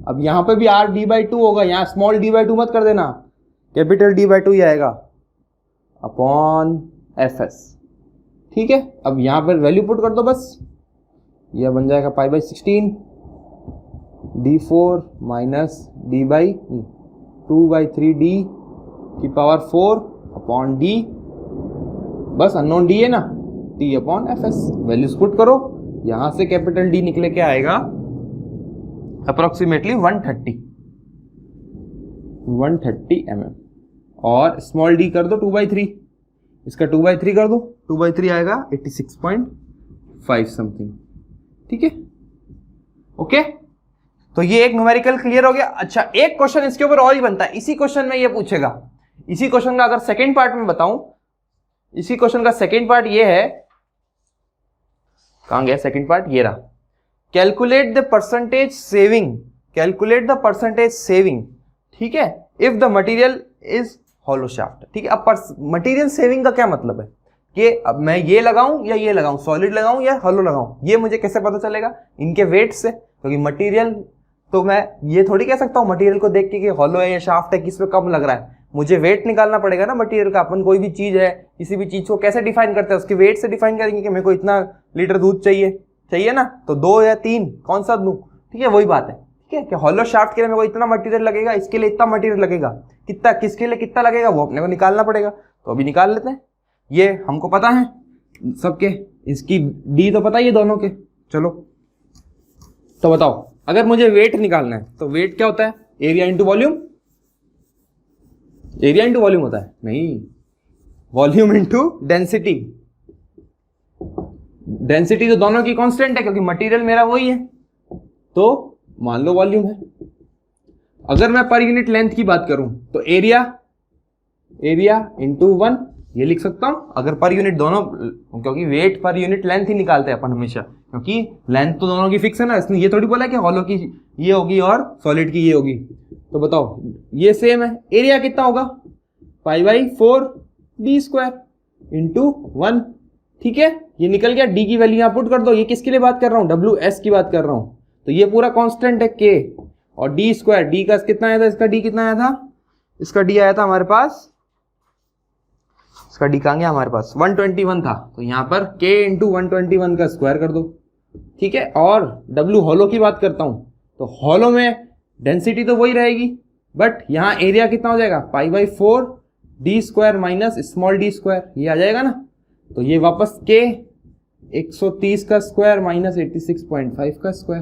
अब यहाँ पे भी r d/2 होगा, यहाँ स्मॉल d/2 मत कर देना, कैपिटल d/2 ही आएगा अपॉन fs। ठीक है, अब यहाँ पर वैल्यू पुट कर दो बस, यह बन जाएगा π/16 d4 माइनस d/2/3d की पावर 4 अपॉन d, बस अननोन d है ना, t upon fs। Values put करो, यहां से कैपिटल D निकले के आएगा अप्रोक्सीमेटली 130 mm, और स्मॉल d कर दो 2/3, इसका 2/3 कर दो, 2/3 आएगा 86.5 समथिंग। ठीक है, ओके, तो ये एक न्यूमेरिकल क्लियर हो गया। अच्छा, एक क्वेश्चन इसके ऊपर और ही बनता है, इसी क्वेश्चन में ये पूछेगा, इसी क्वेश्चन का अगर सेकेंड पार्ट में बताऊं, इसी क्वेश्चन का सेकेंड पार्ट ये है, कहां गया सेकेंड पार्ट, ये रहा, calculate the percentage saving, calculate the percentage saving, ठीक है, if the material is hollow shaft. ठीक है, अब मटेरियल सेविंग का क्या मतलब है कि अब मैं ये लगाऊं या ये लगाऊं, सॉलिड लगाऊं या हॉलो लगाऊं, ये मुझे कैसे पता चलेगा, इनके वेट से, क्योंकि मटेरियल तो मैं ये थोड़ी कह सकता हूं मटेरियल को देख के कि हॉलो है या शाफ्ट है, किस पे कम लग रहा है, मुझे वेट निकालना पड़ेगा ना मटेरियल का। अपन कोई भी चीज है, किसी भी चीज को कैसे डिफाइन करते हैं, उसके वेट से डिफाइन करेंगे कि मेरे को इतना लीटर दूध चाहिए ना, तो 2 या 3 कौन सा दूं। ठीक है, वही बात है। ठीक है, कि हॉलो शाफ्ट के लिए मेरे को इतना मटेरियल लगेगा, इसके लिए इतना मटेरियल लगेगा, कितना किसके लिए कितना लगेगा वो अपने को निकालना पड़ेगा, तो अभी निकाल लेते हैं। ये हमको पता है सबके, इसकी डी तो पता ही है दोनों के। चलो तो बताओ, अगर मुझे वेट निकालना है तो वेट क्या होता है, area into volume, area into volume होता है, नहीं, वॉल्यूम इंटू डेंसिटी। डेंसिटी तो दोनों की कांस्टेंट है क्योंकि मटेरियल मेरा वही है, तो मान लो वॉल्यूम है। अगर मैं पर यूनिट लेंथ की बात करूं तो एरिया इंटू 1 ये लिख सकता हूं, अगर पर यूनिट दोनों, क्योंकि वेट पर यूनिट लेंथ ही निकालते हैं अपन हमेशा, क्योंकि लेंथ तो दोनों की फिक्स है ना, इसने ये थोड़ी बोला कि हॉलो की ये होगी और सॉलिड की ये होगी। तो बताओ, ये सेम है, एरिया कितना होगा, π/4d² इंटू 1। ठीक है, ये निकल गया, डी की वैल्यू यहां पुट कर दो। ये किसके लिए बात कर रहा हूं, WS की बात कर रहा हूं, तो ये पूरा कांस्टेंट है K, और d², डी का कितना आया था, इसका डी कितना आया था, इसका डी आया था हमारे पास, इसका डी कहां गया हमारे पास, 121 था, तो यहां पर K इंटू 121 का स्क्वायर कर दो। ठीक है, और W हॉलो की बात करता हूं, तो हॉलो में डेंसिटी तो वही रहेगी, बट यहां एरिया कितना हो जाएगा, π/4d² माइनस स्मॉल d², ये आ जाएगा ना, तो ये वापस K 130 का स्क्वायर माइनस 86.5 का स्क्वायर,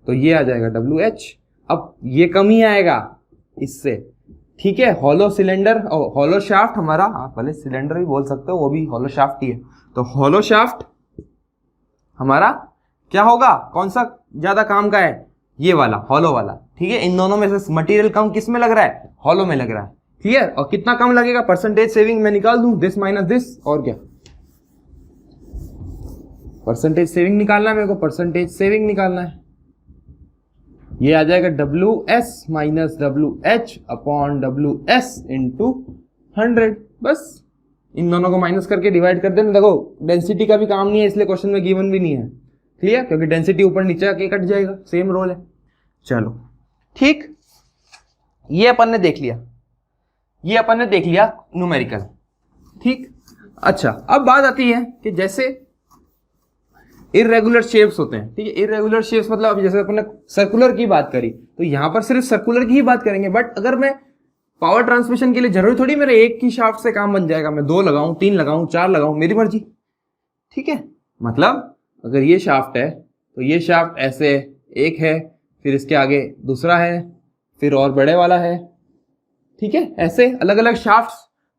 तो ये आ जाएगा WH। अब ये कम ही आएगा इससे। ठीक है, हॉलो सिलेंडर, हॉलो शाफ्ट हमारा, आप भले सिलेंडर भी बोल सकते हो, वो भी हॉलो शाफ्ट ही है, तो हॉलो शाफ्ट हमारा क्या होगा, कौन सा ज्यादा काम का है, ये वाला हॉलो वाला। ठीक है, इन दोनों में से मटेरियल कम किस में लग रहा है, हॉलो में लग रहा है। क्लियर, और कितना कम लगेगा, परसेंटेज सेविंग में निकाल दूं, दिस माइनस दिस, और क्या, परसेंटेज सेविंग निकालना है मेरे को, परसेंटेज सेविंग निकालना है, ये आ जाएगा WS minus WH upon WS into 100। बस इन दोनों को माइनस करके डिवाइड कर देना। देखो डेंसिटी का भी काम नहीं है, इसलिए क्वेश्चन में गिवन भी नहीं है। क्लियर, क्योंकि डेंसिटी ऊपर नीचे आके कट जाएगा, सेम रोल है। चलो ठीक, ये अपन ने देख लिया, ये अपन ने देख लिया न्यूमेरिकल। ठीक, अच्छा अब बात आती है कि जैसे इरेगुलर शेप्स होते हैं। ठीक है, इरेगुलर शेप्स मतलब अभी जैसे अपन ने सर्कुलर की बात करी, तो यहां पर सिर्फ सर्कुलर की ही बात करेंगे, बट अगर मैं पावर ट्रांसमिशन के लिए जरूरी थोड़ी मेरे एक की शाफ्ट से काम बन जाएगा, मैं 2 लगाऊं, 3 लगाऊं, 4 लगाऊं, मेरी मर्जी। ठीक है, मतलब अगर ये शाफ्ट है तो ये शाफ्ट ऐसे एक है, फिर इसके आगे दूसरा है, फिर और बड़े वाला है। ठीक है, ऐसे अलग अलग शाफ्ट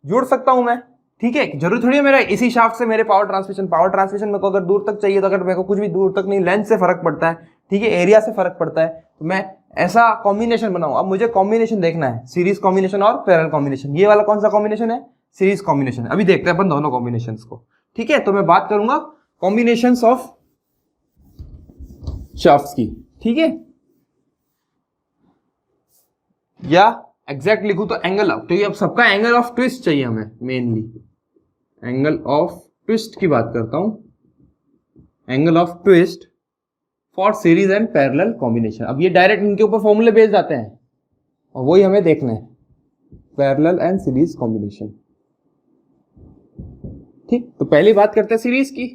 जोड़ सकता हूं मैं। ठीक है, जरूरी थोड़ी है मेरा इसी शाफ्ट से मेरे पावर ट्रांसमिशन मेरे को अगर दूर तक चाहिए, तो अगर मेरे को कुछ भी दूर तक नहीं, लेंथ से फर्क पड़ता है, ठीक है, एरिया से फर्क पड़ता है, तो मैं ऐसा कॉम्बिनेशन बनाऊं। अब मुझे कॉम्बिनेशन देखना है, सीरीज कॉम्बिनेशन और पैरेलल कॉम्बिनेशन। ये वाला कौन सा कॉम्बिनेशन है, सीरीज कॉम्बिनेशन। अभी देखते हैं अपन दोनों कॉम्बिनेशन को। ठीक है, तो मैं बात करूंगा कॉम्बिनेशन ऑफ शाफ्ट्स की। ठीक है, या एग्जैक्ट लिखूं तो एंगल ऑफ, तो ये अब सबका एंगल ऑफ ट्विस्ट चाहिए हमें, मेनली एंगल ऑफ ट्विस्ट की बात करता हूं। Angle of twist for series and parallel combination. अब ये डायरेक्ट इनके ऊपर फॉर्मूले बेस्ड जाते हैं और वही हमें देखना है, पैरेलल एंड सीरीज कॉम्बिनेशन। ठीक, तो पहली बात करते हैं सीरीज की,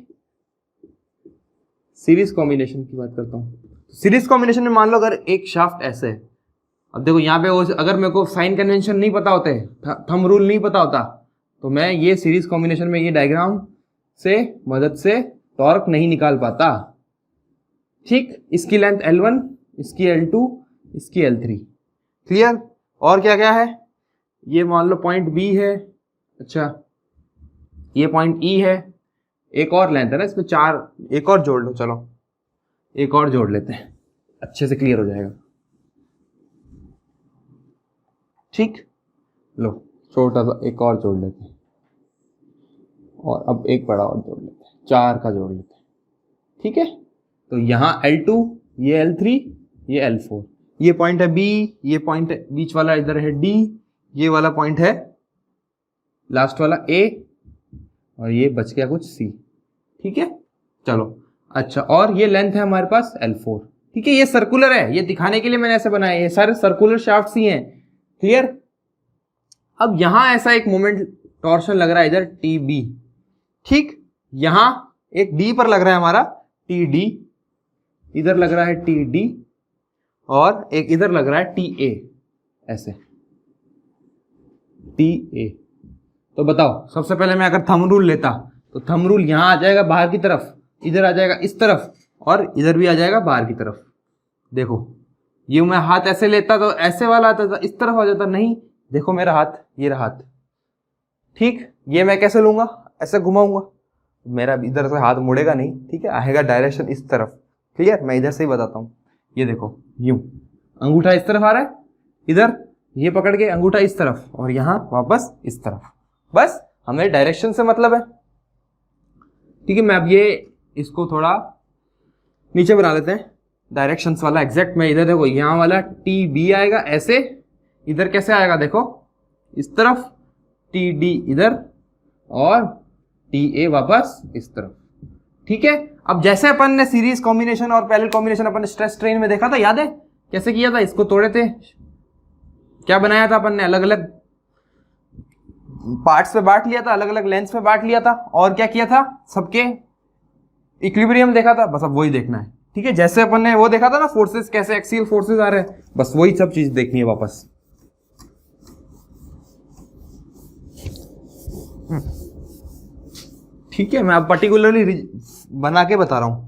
सीरीज कॉम्बिनेशन की बात करता हूं। सीरीज कॉम्बिनेशन में मान लो अगर एक शाफ्ट ऐसे है, अब देखो यहाँ पे अगर मेरे को साइन कन्वेंशन नहीं पता होते, थंब रूल नहीं पता होता, तो मैं ये सीरीज कॉम्बिनेशन में ये डायग्राम से मदद से टॉर्क नहीं निकाल पाता। ठीक, इसकी लेंथ L1, इसकी L2, इसकी L3, क्लियर। और क्या क्या है, ये मान लो पॉइंट B है, अच्छा ये पॉइंट E है, एक और लेंथ है ना इसमें 4, एक और जोड़ लो, चलो एक और जोड़ लेते हैं, अच्छे से क्लियर हो जाएगा। ठीक, लो छोटा सा एक और जोड़ लेते हैं, और अब एक बड़ा और जोड़ लेते हैं, 4 का जोड़ लेते हैं। ठीक है, तो यहाँ L2, ये L3, ये L4, ये पॉइंट है B, ये पॉइंट है बीच वाला इधर है D, ये वाला पॉइंट है लास्ट वाला A, और ये बच गया कुछ C। ठीक है, चलो अच्छा, और ये लेंथ है हमारे पास L4। ठीक है, ये सर्कुलर है, ये दिखाने के लिए मैंने ऐसे बनाया, ये सारे सर्कुलर शाफ्ट्स ही हैं, क्लियर। अब यहां ऐसा एक मोमेंट टॉर्शन लग रहा है इधर TB। ठीक, यहां एक D पर लग रहा है हमारा TD, इधर लग रहा है TD, और एक इधर लग रहा है TA, ऐसे TA। तो बताओ, सबसे पहले मैं अगर थंब रूल लेता तो थंब रूल यहां आ जाएगा बाहर की तरफ, इधर आ जाएगा इस तरफ, और इधर भी आ जाएगा बाहर की तरफ। देखो ये मैं हाथ ऐसे लेता तो ऐसे वाला आता था, इस तरफ आ जाता, नहीं देखो मेरा हाथ, ये रहा हाथ। ठीक, ये मैं कैसे लूंगा, ऐसे घुमाऊंगा, मेरा इधर से हाथ मुड़ेगा नहीं, ठीक है, आएगा डायरेक्शन इस तरफ, क्लियर। मैं इधर से ही बताता हूँ, ये देखो यूं अंगूठा इस तरफ आ रहा है, इधर ये पकड़ के अंगूठा इस तरफ, और यहां वापस इस तरफ, बस हमें डायरेक्शन से मतलब है। ठीक है, मैं अब ये इसको थोड़ा नीचे बना लेते हैं, डायरेक्शंस वाला एग्जैक्ट। मैं इधर देखो यहाँ वाला TB आएगा ऐसे, इधर कैसे आएगा देखो इस तरफ, TD इधर, और TA वापस इस तरफ। ठीक है, अब जैसे अपन ने सीरीज कॉम्बिनेशन और पैरेलल कॉम्बिनेशन अपन ने स्ट्रेस स्ट्रेन में देखा था, याद है कैसे किया था, इसको तोड़े थे, क्या बनाया था अपन ने, अलग अलग पार्ट्स पे बांट लिया था, अलग अलग लेंथ पे बांट लिया था, और क्या किया था, सबके इक्विलिब्रियम देखा था। बस अब वही देखना है। ठीक है, जैसे अपन ने वो देखा था ना, फोर्सेस कैसे एक्सियल फोर्सेस आ रहे हैं, बस वही सब चीज देखनी है वापस। ठीक है, मैं अब पर्टिकुलरली बना के बता रहा हूं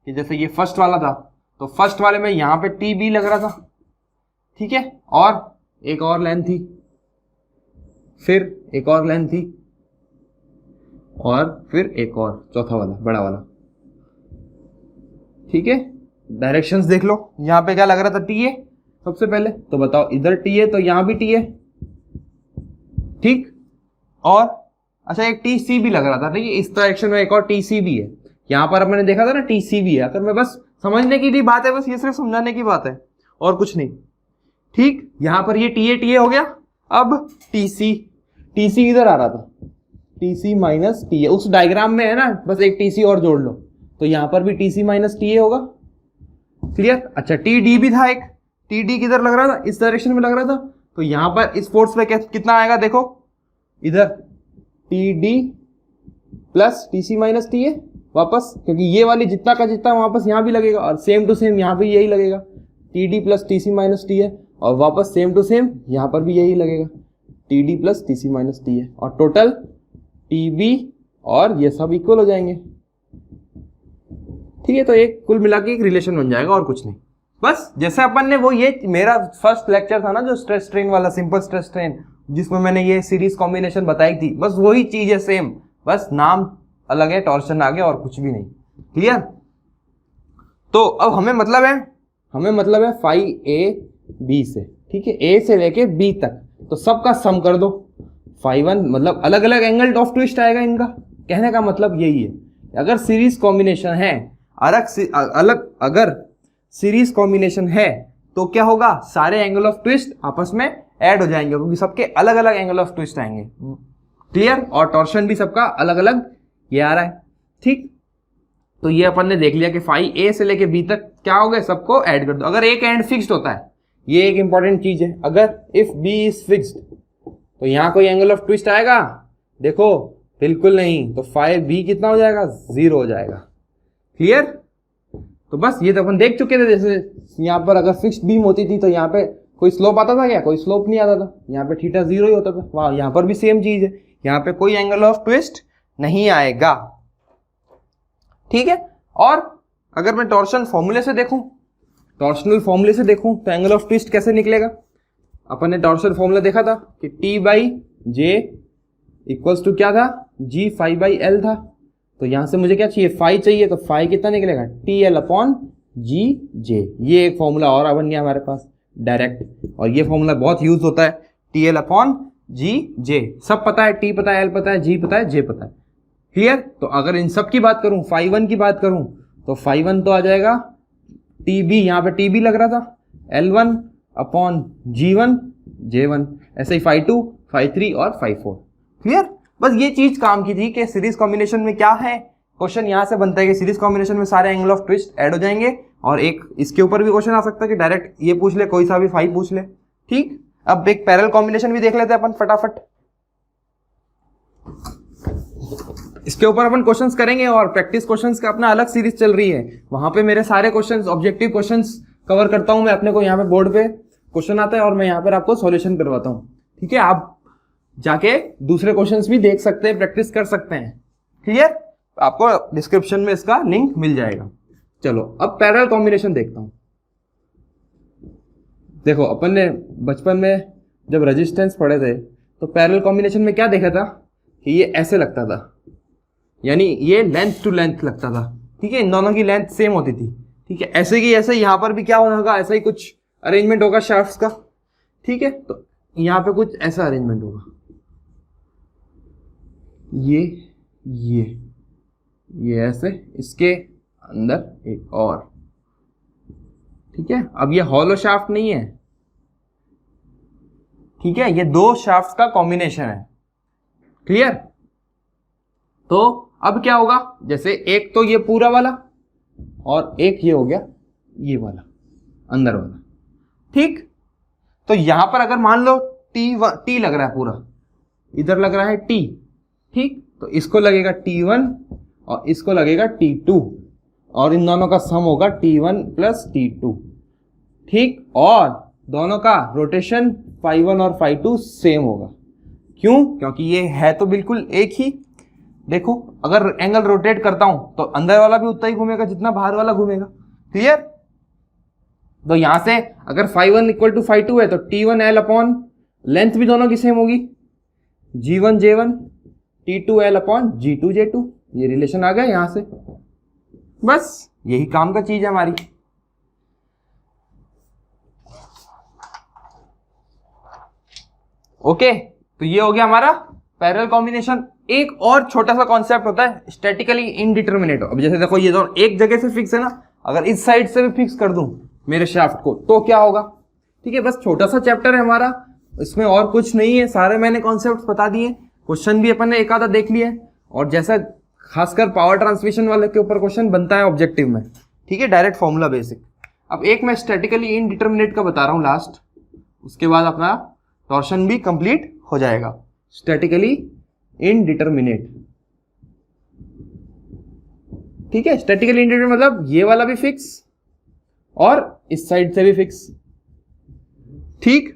कि जैसे ये फर्स्ट वाला था, तो फर्स्ट वाले में यहां पे TB लग रहा था, ठीक है, और एक और लेंथ थी, फिर एक और लेंथ थी, और फिर एक और चौथा वाला बड़ा वाला। ठीक है, डायरेक्शंस देख लो, यहां पे क्या लग रहा था, TA सबसे पहले, तो बताओ इधर TA, तो यहां भी TA। ठीक, और अच्छा एक TC भी लग रहा था, ठीक है, इस डायरेक्शन में एक और TC भी है, यहां पर मैंने देखा था ना TC भी है। अगर मैं बस समझने की बात है, बस ये सिर्फ समझाने की बात है और कुछ नहीं। ठीक, यहां पर ये TA हो गया। अब TC इधर आ रहा था, TC माइनस TA उस डायग्राम में है ना, बस एक TC और जोड़ लो, तो यहां पर भी TC माइनस TA होगा, क्लियर। अच्छा TD भी था एक, TD किधर लग रहा था, इस डायरेक्शन में लग रहा था, तो यहां पर इस फोर्स पे कितना आएगा देखो, इधर TD plus TC minus TA वापस, क्योंकि ये वाली जितना का जितना वापस यहां भी लगेगा, और सेम टू सेम यहां भी यही लगेगा, TD plus TC minus TA, और वापस सेम टू सेम यहां पर भी यही लगेगा, TD plus TC minus TA, और टोटल TB, और ये सब इक्वल हो जाएंगे। ठीक है, तो एक कुल मिला के एक रिलेशन बन जाएगा और कुछ नहीं। बस जैसे अपन ने वो, ये मेरा फर्स्ट लेक्चर था ना जो स्ट्रेस स्ट्रेन वाला, सिंपल स्ट्रेस स्ट्रेन, जिसमें मैंने ये सीरीज कॉम्बिनेशन बताई थी, बस वही चीज है सेम, बस नाम अलग है, टॉर्शन आगे, और कुछ भी नहीं, क्लियर। तो अब हमें मतलब है फाई AB से, ठीक है, A से लेके B तक, तो सबका सम कर दो, फाई 1 मतलब अलग अलग एंगल ऑफ ट्विस्ट आएगा इनका। कहने का मतलब यही है, अगर सीरीज कॉम्बिनेशन है, अगर सीरीज कॉम्बिनेशन है तो क्या होगा, सारे एंगल ऑफ ट्विस्ट आपस में ऐड हो जाएंगे, क्योंकि सबके अलग अलग एंगल ऑफ ट्विस्ट आएंगे, क्लियर। और टॉर्शन भी सबका अलग अलग ये आ रहा है। ठीक, तो ये अपन ने देख लिया कि फाई ए से लेके बी तक क्या हो गए, सबको ऐड कर दो। अगर एक एंड फिक्स्ड होता है, ये एक इंपॉर्टेंट चीज है, अगर इफ बी इज फिक्स्ड तो यहां कोई एंगल ऑफ ट्विस्ट आएगा? देखो बिल्कुल नहीं। तो फाई बी कितना हो जाएगा? 0 हो जाएगा। क्लियर? तो बस ये तो अपन देख चुके थे। जैसे यहाँ पर अगर फिक्स्ड बीम होती थी तो यहाँ पे कोई स्लोप आता था क्या? कोई स्लोप नहीं आता था। यहाँ पे थीटा 0 ही होता था। वाह, यहाँ पर भी सेम चीज है, यहाँ पे कोई एंगल ऑफ ट्विस्ट नहीं आएगा। ठीक है। और अगर मैं टॉर्शन फॉर्मूले से देखूं, टॉर्शनल फॉर्मूले से देखूं तो एंगल ऑफ ट्विस्ट कैसे निकलेगा? अपन ने टॉर्शन फॉर्मूला देखा था कि T by J equals to क्या था? जी फाई बाई एल था। तो यहां से मुझे क्या चाहिए? फाई चाहिए। तो फाई कितना निकलेगा? टी एल अपॉन जी जे। ये एक फॉर्मूला और बन गया हमारे पास डायरेक्ट। और ये फॉर्मूला बहुत यूज होता है, टी एल अपॉन जी जे। सब पता है, टी पता है, एल पता है, जी पता है, जे पता है। क्लियर? तो अगर इन सब की बात करूं, फाई वन की बात करूं, तो फाई वन तो आ जाएगा टी बी, यहां पे टी बी लग रहा था, एल वन अपॉन जी वन जे वन। ऐसे ही फाई टू, फाई थ्री और फाई फोर। क्लियर? बस ये चीज काम की थी कि सीरीज कॉम्बिनेशन में क्या है। क्वेश्चन यहां से बनता है कि सीरीज कॉम्बिनेशन में सारे एंगल ऑफ ट्विस्ट ऐड हो जाएंगे। और एक इसके ऊपर भी क्वेश्चन आ सकता है कि डायरेक्ट ये पूछ ले, कोई सा भी फाई पूछ ले। ठीक, अब एक पैरेलल कॉम्बिनेशन भी देख लेते हैं अपन फटाफट। इसके ऊपर अपन क्वेश्चंस करेंगे और प्रैक्टिस क्वेश्चंस का अपना अलग सीरीज चल रही है। वहां पे मेरे सारे क्वेश्चंस, ऑब्जेक्टिव क्वेश्चंस कवर करता हूं मैं। अपने को यहाँ पे बोर्ड पे क्वेश्चन आता है और मैं यहाँ पर आपको सॉल्यूशन करवाता हूँ। ठीक है, आप जाके दूसरे क्वेश्चंस भी देख सकते हैं, प्रैक्टिस कर सकते हैं। क्लियर? आपको डिस्क्रिप्शन में इसका लिंक मिल जाएगा। चलो अब पैरेलल कॉम्बिनेशन देखता हूं। देखो अपन ने बचपन में जब रेजिस्टेंस पढ़े थे तो पैरेलल कॉम्बिनेशन में क्या देखा था कि ये ऐसे लगता था, यानी ये लेंथ टू लेंथ लगता था। ठीक है, इन दोनों की लेंथ सेम होती थी। ठीक है, ऐसे की ऐसे यहां पर भी क्या होगा, ऐसा ही कुछ अरेंजमेंट होगा शाफ्ट्स का। ठीक है, तो यहां पे कुछ ऐसा अरेंजमेंट होगा, ये ऐसे, इसके अंदर एक और। ठीक है, अब ये हॉलो शाफ्ट नहीं है। ठीक है, ये दो शाफ्ट्स का कॉम्बिनेशन है। क्लियर? तो अब क्या होगा, जैसे एक तो ये पूरा वाला और एक ये हो गया ये वाला अंदर वाला। ठीक, तो यहां पर अगर मान लो टी लग रहा है, पूरा इधर लग रहा है टी। ठीक, तो इसको लगेगा T1 और इसको लगेगा T2 और इन दोनों का सम होगा T1 प्लस T2। ठीक, और दोनों का रोटेशन फाई वन और फाई टू सेम होगा। क्यों? क्योंकि ये है तो बिल्कुल एक ही। देखो, अगर एंगल रोटेट करता हूं तो अंदर वाला भी उतना ही घूमेगा जितना बाहर वाला घूमेगा। क्लियर? तो यहां से अगर phi one equal to phi two है तो T1L अपॉन लेंथ भी दोनों की सेम होगी, G1 J1 T2L upon G2 J2। ये रिलेशन आ गया यहां से। बस यही काम का चीज है हमारी। ओके, तो ये हो गया हमारा पैरेलल कॉम्बिनेशन। एक और छोटा सा कॉन्सेप्ट होता है स्टैटिकली इनडिटर्मिनेट। अब जैसे देखो, ये दोनों एक जगह से फिक्स है ना, अगर इस साइड से भी फिक्स कर दूं मेरे शाफ्ट को तो क्या होगा? ठीक है, बस छोटा सा चैप्टर है हमारा, इसमें और कुछ नहीं है। सारे मैंने कॉन्सेप्ट बता दिए, क्वेश्चन भी अपन ने एक आधा देख लिया। और जैसा खासकर पावर ट्रांसमिशन वाले के ऊपर क्वेश्चन बनता है ऑब्जेक्टिव में। ठीक है, डायरेक्ट फॉर्मूला बेसिक। अब एक मैं स्टैटिकली इनडिटर्मिनेट का बता रहा हूं लास्ट, उसके बाद अपना टॉर्शन भी कंप्लीट हो जाएगा। Statically indeterminate. ठीक है, स्टैटिकली इनडिटर्मिनेट मतलब ये वाला भी फिक्स और इस साइड से भी फिक्स। ठीक,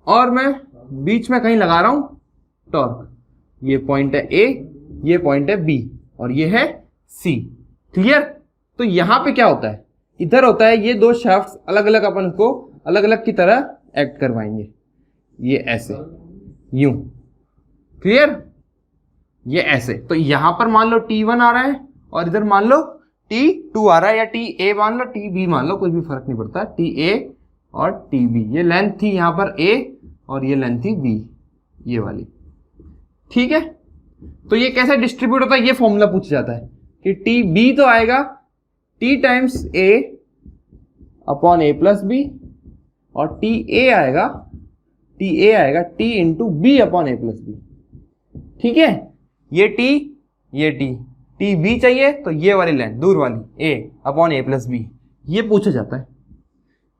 और मैं बीच में कहीं लगा रहा हूं टॉर्क। ये पॉइंट है ए, ये पॉइंट है बी और ये है सी। क्लियर? तो यहां पे क्या होता है, इधर होता है ये दो शाफ्ट्स अलग अलग अपन को अलग अलग की तरह एक्ट करवाएंगे। ये ऐसे, यूं। क्लियर? ये ऐसे। तो यहां पर मान लो T1 आ रहा है और इधर मान लो T2 आ रहा है, या TA मान लो, TB मान लो, कोई भी फर्क नहीं पड़ता। TA और TB, ये लेंथ थी यहां पर A और ये लेंथ थी B, ये वाली। ठीक है, तो ये कैसे डिस्ट्रीब्यूट होता है, ये फॉर्मूला पूछा जाता है कि TB तो आएगा T times A upon A plus B और TA आएगा T into B upon A plus B। ठीक है, ये T, ये T, टी बी चाहिए तो ये वाली लाइन दूर वाली ए अपॉन ए प्लस बी, ये पूछा जाता है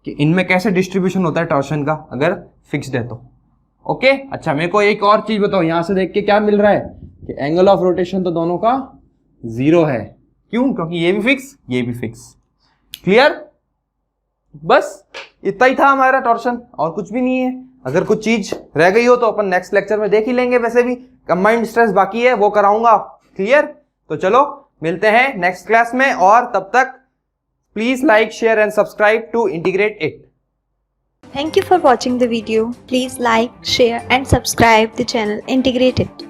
कि इनमें कैसे डिस्ट्रीब्यूशन होता है टॉर्शन का अगर फिक्स्ड है तो। ओके अच्छा मेरे को एक और चीज बताओ, यहां से देख के क्या मिल रहा है कि एंगल ऑफ रोटेशन तो दोनों का 0 है। क्यों? क्योंकि ये भी फिक्स ये भी फिक्स। क्लियर? बस इतना ही था हमारा टॉर्शन, और कुछ भी नहीं है। अगर कुछ चीज रह गई हो तो अपन नेक्स्ट लेक्चर में देख ही लेंगे, वैसे भी कंबाइंड स्ट्रेस बाकी है वो कराऊंगा। क्लियर? तो चलो मिलते हैं नेक्स्ट क्लास में, और तब तक please like share and subscribe to integrate it. Thank you for watching the video. Please like, share and subscribe the channel Integrate It.